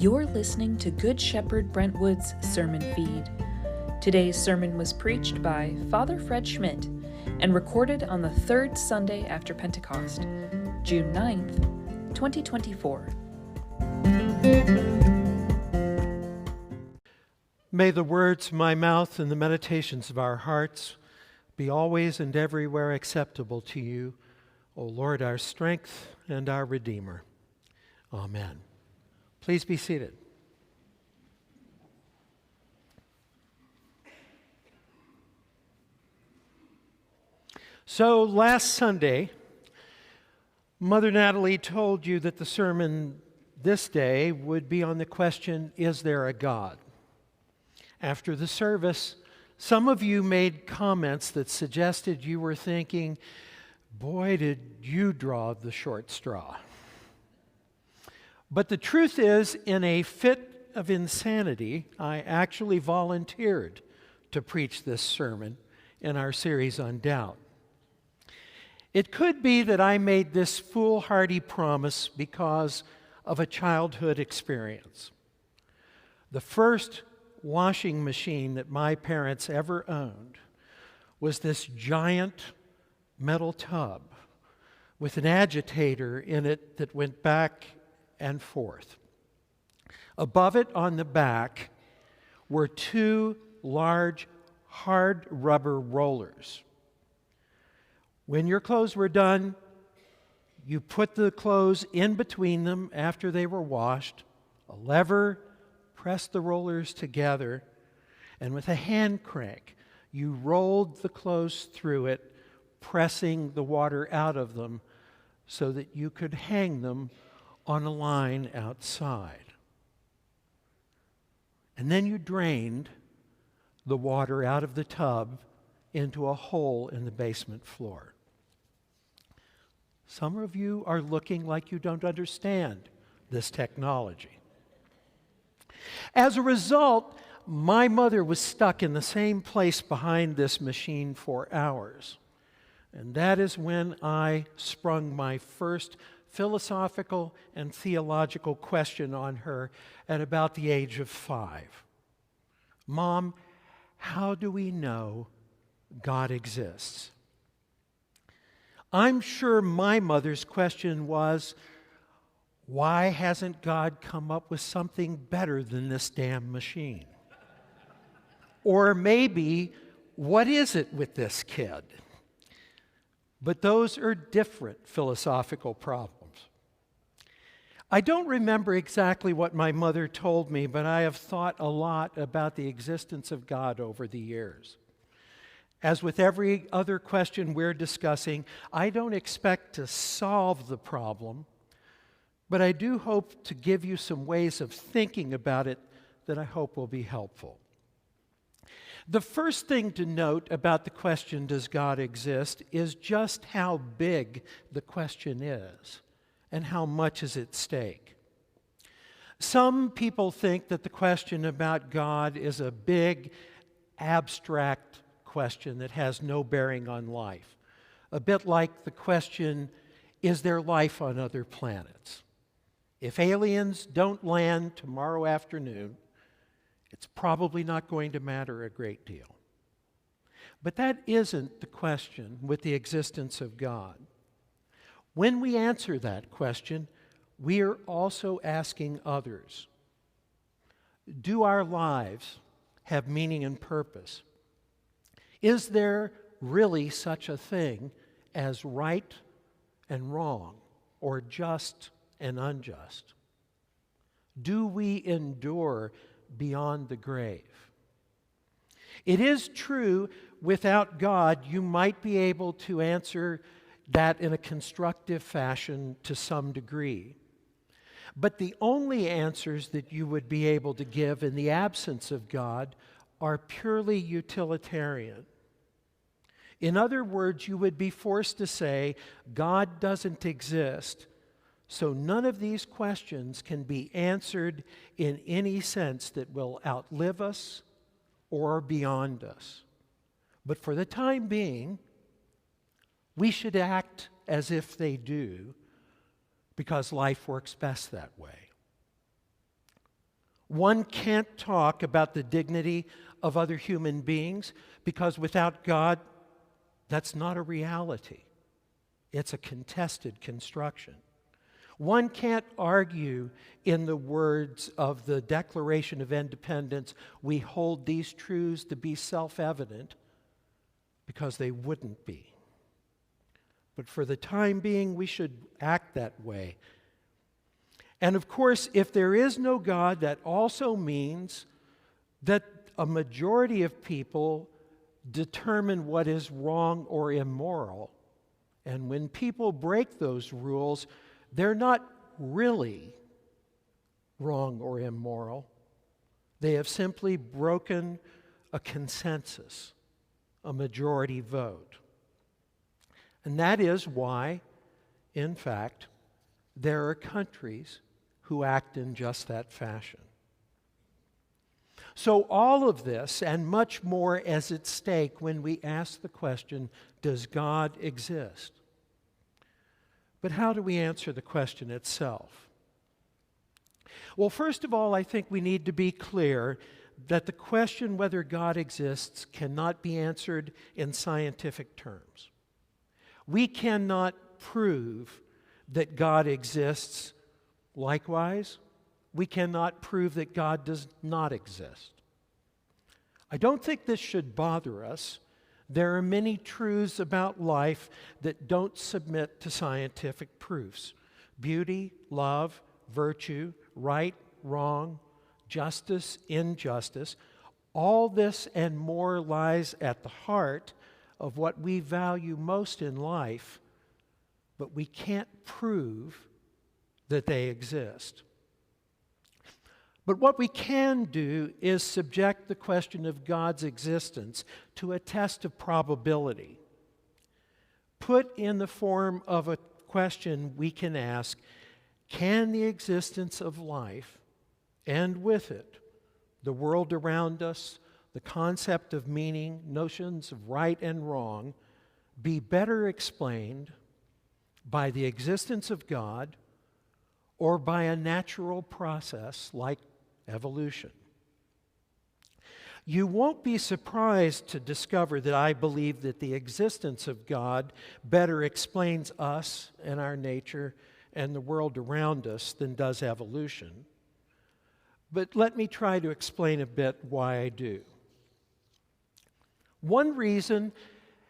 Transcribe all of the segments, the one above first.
You're listening to Good Shepherd Brentwood's sermon feed. Today's sermon was preached by Father Fred Schmidt and recorded on the third Sunday after Pentecost, June 9th, 2024. May the words of my mouth and the meditations of our hearts be always and everywhere acceptable to you, O Lord, our strength and our Redeemer. Amen. Please be seated. So last Sunday, Mother Natalie told you that the sermon this day would be on the question, is there a God? After the service, some of you made comments that suggested you were thinking, boy, did you draw the short straw. But the truth is, in a fit of insanity, I actually volunteered to preach this sermon in our series on doubt. It could be that I made this foolhardy promise because of a childhood experience. The first washing machine that my parents ever owned was this giant metal tub with an agitator in it that went back and forth. Above it on the back were two large hard rubber rollers. When your clothes were done, you put the clothes in between them after they were washed, a lever pressed the rollers together, and with a hand crank, you rolled the clothes through it, pressing the water out of them so that you could hang them on a line outside. And then you drained the water out of the tub into a hole in the basement floor. Some of you are looking like you don't understand this technology. As a result, my mother was stuck in the same place behind this machine for hours. And that is when I sprung my first philosophical and theological question on her at about the age of 5. Mom, how do we know God exists? I'm sure my mother's question was, why hasn't God come up with something better than this damn machine? Or maybe, what is it with this kid? But those are different philosophical problems. I don't remember exactly what my mother told me, but I have thought a lot about the existence of God over the years. As with every other question we're discussing, I don't expect to solve the problem, but I do hope to give you some ways of thinking about it that I hope will be helpful. The first thing to note about the question, does God exist, is just how big the question is and how much is at stake. Some people think that the question about God is a big, abstract question that has no bearing on life. A bit like the question, is there life on other planets? If aliens don't land tomorrow afternoon, it's probably not going to matter a great deal. But that isn't the question with the existence of God. When we answer that question, we are also asking others, do our lives have meaning and purpose? Is there really such a thing as right and wrong, or just and unjust? Do we endure beyond the grave? It is true, without God, you might be able to answer that in a constructive fashion to some degree. But the only answers that you would be able to give in the absence of God are purely utilitarian. In other words, you would be forced to say, God doesn't exist, so none of these questions can be answered in any sense that will outlive us or beyond us. But for the time being, we should act as if they do, because life works best that way. One can't talk about the dignity of other human beings because without God, that's not a reality. It's a contested construction. One can't argue in the words of the Declaration of Independence, we hold these truths to be self-evident, because they wouldn't be. But for the time being, we should act that way. And of course, if there is no God, that also means that a majority of people determine what is wrong or immoral. And when people break those rules, they're not really wrong or immoral. They have simply broken a consensus, a majority vote. And that is why, in fact, there are countries who act in just that fashion. So all of this and much more is at stake when we ask the question, does God exist? But how do we answer the question itself? Well, first of all, I think we need to be clear that the question whether God exists cannot be answered in scientific terms. We cannot prove that God exists. Likewise, we cannot prove that God does not exist. I don't think this should bother us. There are many truths about life that don't submit to scientific proofs. Beauty, love, virtue, right, wrong, justice, injustice, all this and more lies at the heart of what we value most in life, but we can't prove that they exist. But what we can do is subject the question of God's existence to a test of probability. Put in the form of a question we can ask, can the existence of life, and with it, the world around us, the concept of meaning, notions of right and wrong, be better explained by the existence of God or by a natural process like evolution? You won't be surprised to discover that I believe that the existence of God better explains us and our nature and the world around us than does evolution. But let me try to explain a bit why I do. One reason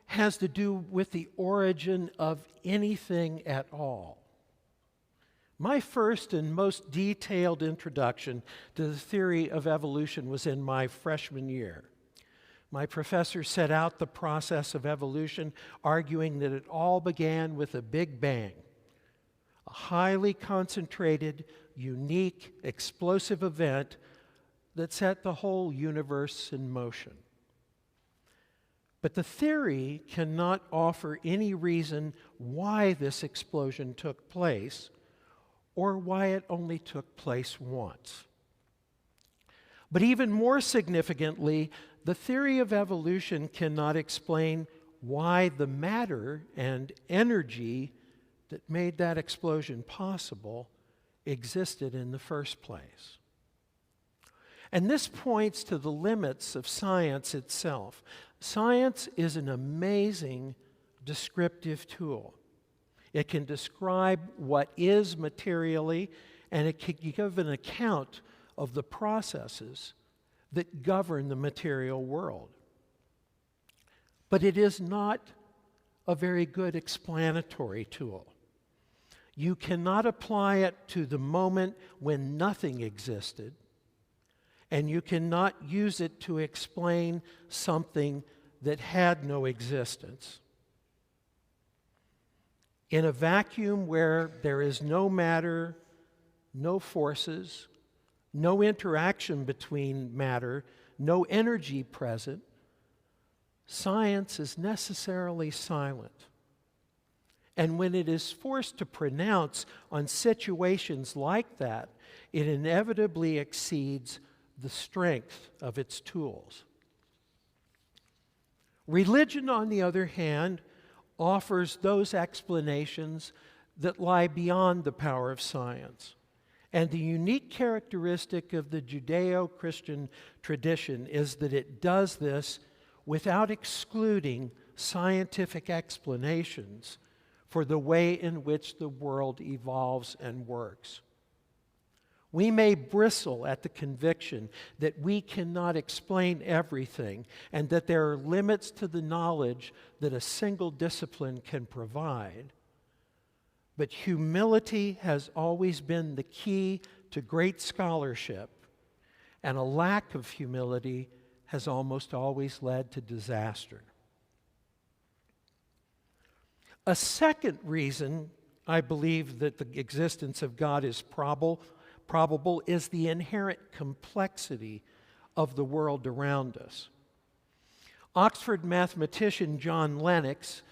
has to do with the origin of anything at all. My first and most detailed introduction to the theory of evolution was in my freshman year. My professor set out the process of evolution, arguing that it all began with a big bang, a highly concentrated, unique, explosive event that set the whole universe in motion. But the theory cannot offer any reason why this explosion took place, or why it only took place once. But even more significantly, the theory of evolution cannot explain why the matter and energy that made that explosion possible existed in the first place. And this points to the limits of science itself. Science is an amazing descriptive tool. It can describe what is materially, and it can give an account of the processes that govern the material world. But it is not a very good explanatory tool. You cannot apply it to the moment when nothing existed, and you cannot use it to explain something that had no existence. In a vacuum where there is no matter, no forces, no interaction between matter, no energy present, science is necessarily silent. And when it is forced to pronounce on situations like that, it inevitably exceeds the strength of its tools. Religion, on the other hand, offers those explanations that lie beyond the power of science. And the unique characteristic of the Judeo-Christian tradition is that it does this without excluding scientific explanations for the way in which the world evolves and works. We may bristle at the conviction that we cannot explain everything and that there are limits to the knowledge that a single discipline can provide. But humility has always been the key to great scholarship, and a lack of humility has almost always led to disaster. A second reason I believe that the existence of God is probable is the inherent complexity of the world around us. Oxford mathematician John Lennox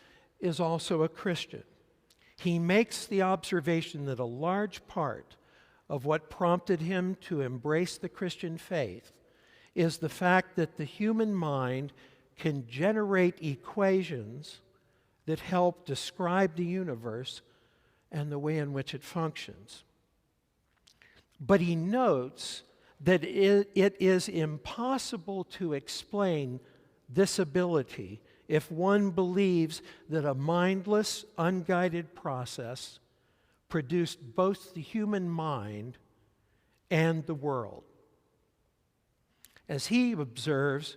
is also a Christian. He makes the observation that a large part of what prompted him to embrace the Christian faith is the fact that the human mind can generate equations that help describe the universe and the way in which it functions. But he notes that it is impossible to explain this ability if one believes that a mindless, unguided process produced both the human mind and the world. As he observes,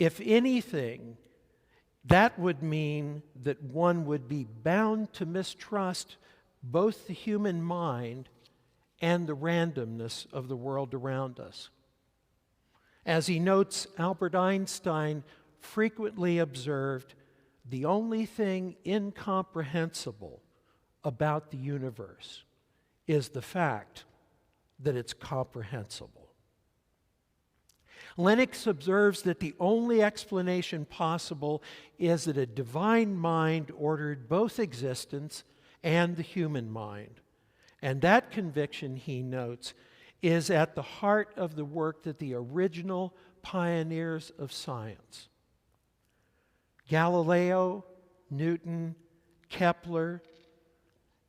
if anything, that would mean that one would be bound to mistrust both the human mind and the randomness of the world around us. As he notes, Albert Einstein frequently observed, the only thing incomprehensible about the universe is the fact that it's comprehensible. Lennox observes that the only explanation possible is that a divine mind ordered both existence and the human mind. And that conviction, he notes, is at the heart of the work that the original pioneers of science, Galileo, Newton, Kepler,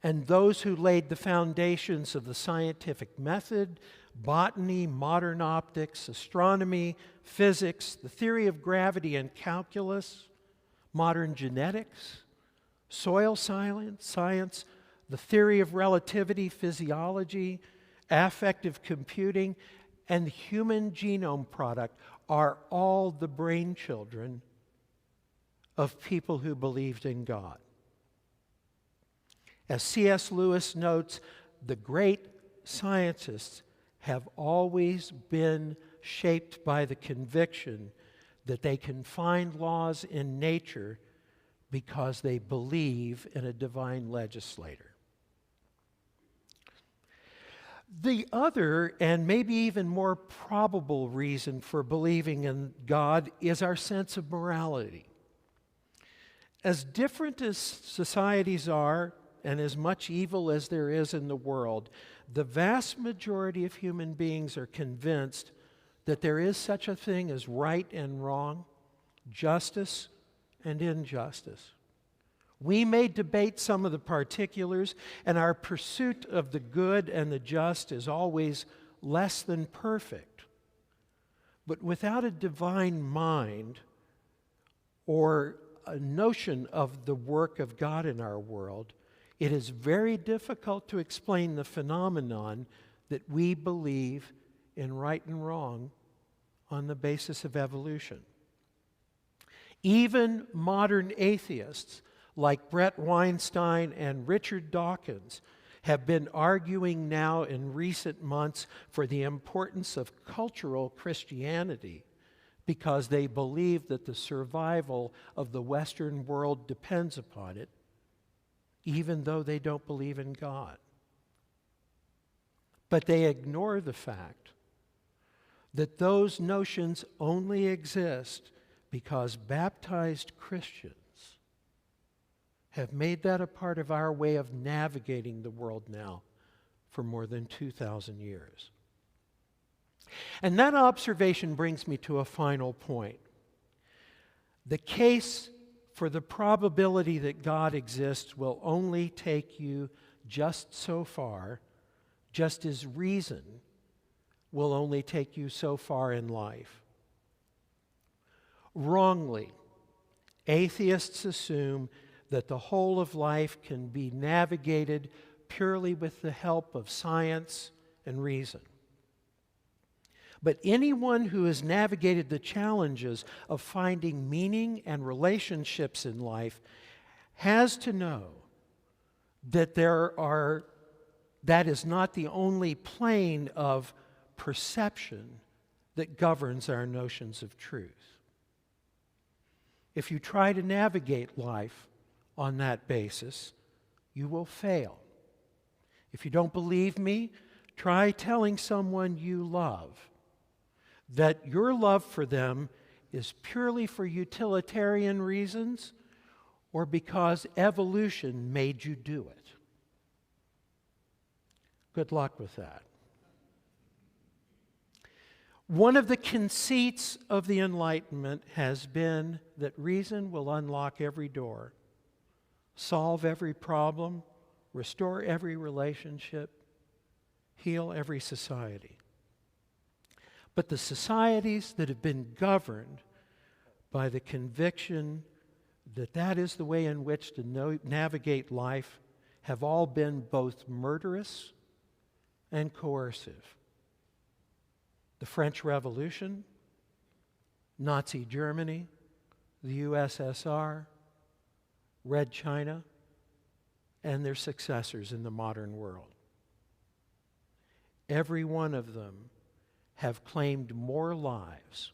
and those who laid the foundations of the scientific method, botany, modern optics, astronomy, physics, the theory of gravity and calculus, modern genetics, soil science, the theory of relativity, physiology, affective computing, and the human genome product are all the brainchildren of people who believed in God. As C.S. Lewis notes, the great scientists have always been shaped by the conviction that they can find laws in nature because they believe in a divine legislator. The other, and maybe even more probable reason for believing in God is our sense of morality. As different as societies are, and as much evil as there is in the world, the vast majority of human beings are convinced that there is such a thing as right and wrong, justice and injustice. We may debate some of the particulars, and our pursuit of the good and the just is always less than perfect. But without a divine mind or a notion of the work of God in our world, it is very difficult to explain the phenomenon that we believe in right and wrong on the basis of evolution. Even modern atheists like Brett Weinstein and Richard Dawkins have been arguing now in recent months for the importance of cultural Christianity because they believe that the survival of the Western world depends upon it, even though they don't believe in God. But they ignore the fact that those notions only exist because baptized Christians have made that a part of our way of navigating the world now for more than 2,000 years. And that observation brings me to a final point. The case for the probability that God exists will only take you just so far just as reason will only take you so far in life. Wrongly, atheists assume that the whole of life can be navigated purely with the help of science and reason. But anyone who has navigated the challenges of finding meaning and relationships in life has to know that that is not the only plane of perception that governs our notions of truth. If you try to navigate life on that basis, you will fail. If you don't believe me, try telling someone you love that your love for them is purely for utilitarian reasons or because evolution made you do it. Good luck with that. One of the conceits of the Enlightenment has been that reason will unlock every door, solve every problem, restore every relationship, heal every society. But the societies that have been governed by the conviction that that is the way in which to navigate life have all been both murderous and coercive. The French Revolution, Nazi Germany, the USSR, Red China, and their successors in the modern world. Every one of them have claimed more lives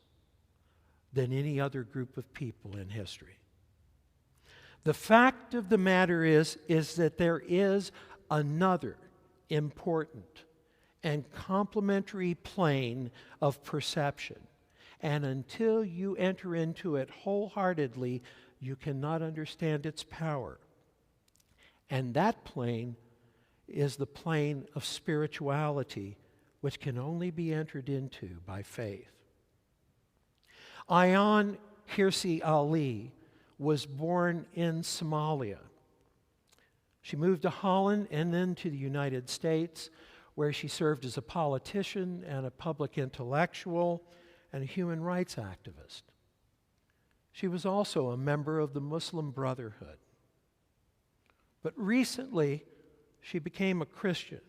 than any other group of people in history. The fact of the matter is that there is another important and complementary plane of perception, and until you enter into it wholeheartedly, you cannot understand its power. And that plane is the plane of spirituality, which can only be entered into by faith. Ayaan Hirsi Ali was born in Somalia. She moved to Holland and then to the United States, where she served as a politician and a public intellectual and a human rights activist. She was also a member of the Muslim Brotherhood. But recently, she became a Christian,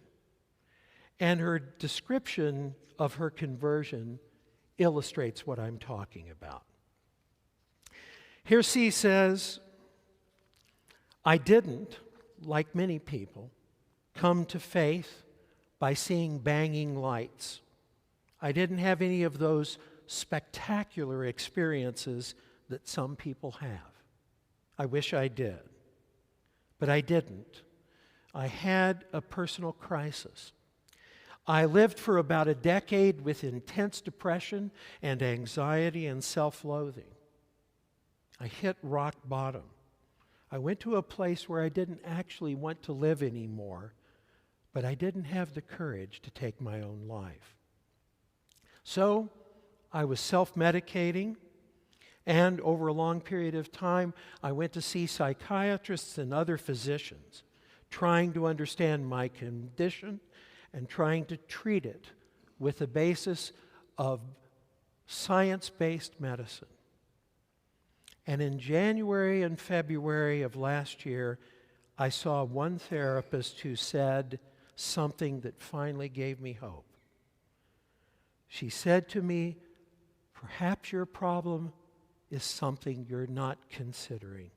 and her description of her conversion illustrates what I'm talking about. Hirsi says, "I didn't, like many people, come to faith by seeing banging lights. I didn't have any of those spectacular experiences that some people have. I wish I did, but I didn't. I had a personal crisis. I lived for about a decade with intense depression and anxiety and self-loathing. I hit rock bottom. I went to a place where I didn't actually want to live anymore, but I didn't have the courage to take my own life. So I was self-medicating, and over a long period of time, I went to see psychiatrists and other physicians, trying to understand my condition and trying to treat it with the basis of science-based medicine. And in January and February of last year, I saw one therapist who said something that finally gave me hope. She said to me, "Perhaps your problem is something you're not considering.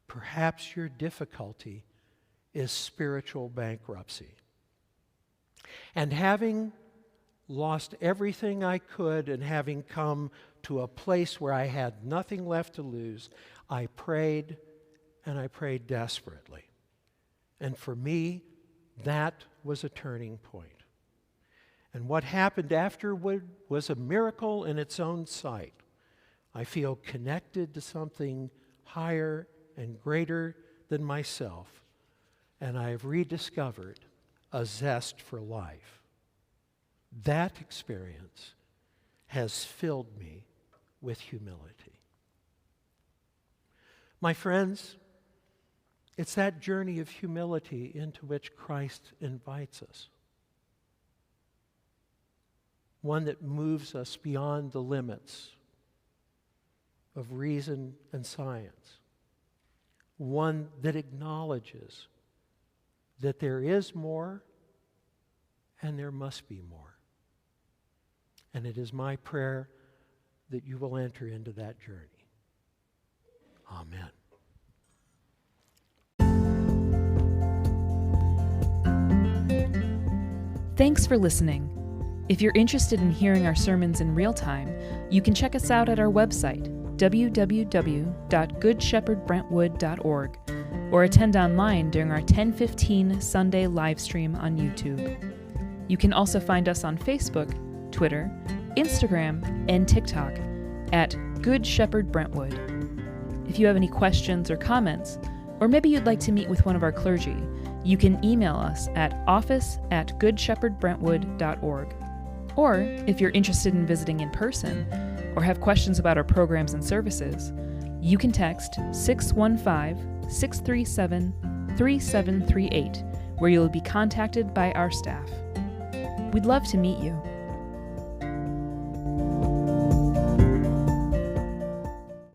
Perhaps your difficulty is spiritual bankruptcy." And having lost everything I could and having come to a place where I had nothing left to lose, I prayed, and I prayed desperately. And for me, that was a turning point. And what happened afterward was a miracle in its own sight. I feel connected to something higher and greater than myself, and I've rediscovered a zest for life. That experience has filled me with humility. My friends, it's that journey of humility into which Christ invites us. one that moves us beyond the limits of reason and science, one that acknowledges that there is more and there must be more. And it is my prayer that you will enter into that journey. Amen. Thanks for listening. If you're interested in hearing our sermons in real time, you can check us out at our website, www.goodshepherdbrentwood.org, or attend online during our 10:15 Sunday live stream on YouTube. You can also find us on Facebook, Twitter, Instagram, and TikTok at Good Shepherd Brentwood. If you have any questions or comments, or maybe you'd like to meet with one of our clergy, you can email us at office@goodshepherdbrentwood.org. Or, if you're interested in visiting in person or have questions about our programs and services, you can text 615-637-3738, where you'll be contacted by our staff. We'd love to meet you.